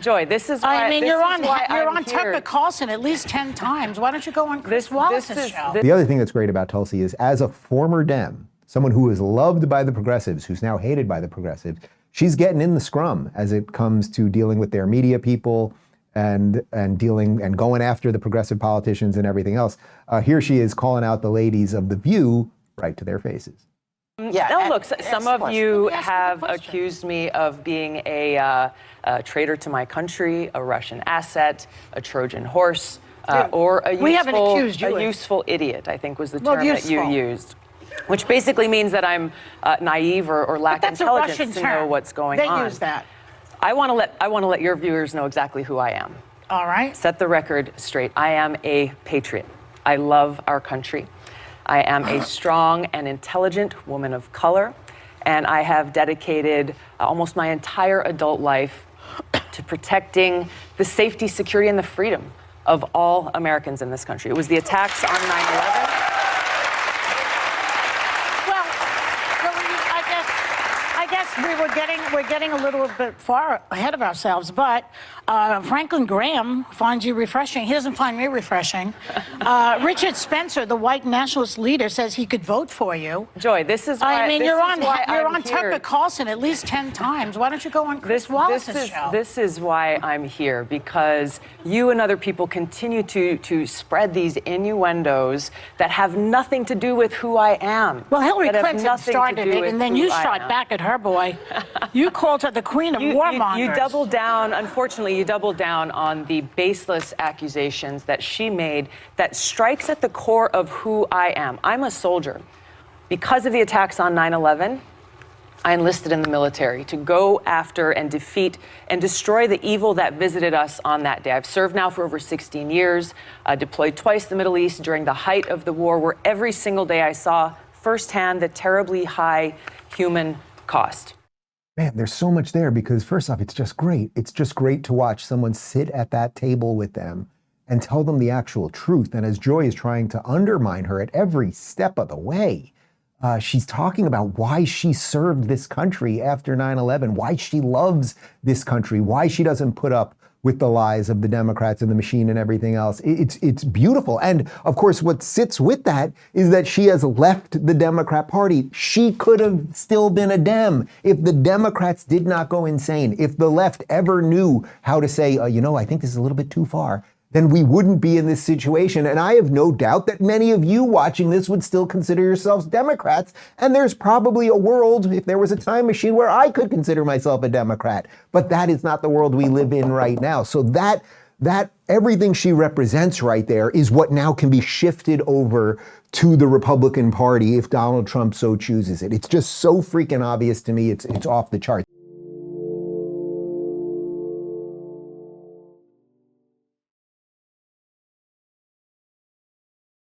Joy, this is why. I mean, you're on I'm Tucker here. Carlson at least 10 times. Why don't you go on Chris Wallace's show? The other thing that's great about Tulsi is, as a former Dem, someone who is loved by the progressives, who's now hated by the progressives, she's getting in the scrum as it comes to dealing with their media people and dealing and going after the progressive politicians and everything else. Here she is calling out the ladies of The View right to their faces. Yeah. No, look, some of you have accused me of being a traitor to my country, a Russian asset, a Trojan horse, or a useful idiot, I think was the term that you used. Which basically means that I'm naive or lack intelligence to know what's going on. They use that. I want to let your viewers know exactly who I am. All right. Set the record straight. I am a patriot. I love our country. I am a strong and intelligent woman of color, and I have dedicated almost my entire adult life to protecting the safety, security, and the freedom of all Americans in this country. It was the attacks on 9/11. We're getting a little bit far ahead of ourselves, but Franklin Graham finds you refreshing. He doesn't find me refreshing. Richard Spencer, the white nationalist leader, says he could vote for you. Joy, this is why. I mean, you're on here. Tucker Carlson at least 10 times. Why don't you go on Chris Wallace's show? This is why I'm here, because you and other people continue to spread these innuendos that have nothing to do with who I am. Well, Hillary Clinton started it, and then you shot back at her, boy. You called her the queen of warmongers. You doubled down, unfortunately, you doubled down on the baseless accusations that she made that strikes at the core of who I am. I'm a soldier. Because of the attacks on 9/11, I enlisted in the military to go after and defeat and destroy the evil that visited us on that day. I've served now for over 16 years, deployed twice to the Middle East during the height of the war, where every single day I saw firsthand the terribly high human cost. Man, there's so much there, because first off, it's just great. It's just great to watch someone sit at that table with them and tell them the actual truth. And as Joy is trying to undermine her at every step of the way, she's talking about why she served this country after 9/11, why she loves this country, why she doesn't put up with the lies of the Democrats and the machine and everything else. It's beautiful. And of course, what sits with that is that she has left the Democrat Party. She could have still been a Dem if the Democrats did not go insane. If the left ever knew how to say, I think this is a little bit too far, then we wouldn't be in this situation. And I have no doubt that many of you watching this would still consider yourselves Democrats. And there's probably a world, if there was a time machine, where I could consider myself a Democrat. But that is not the world we live in right now. So that everything she represents right there is what now can be shifted over to the Republican Party if Donald Trump so chooses it. It's just so freaking obvious to me. It's off the charts.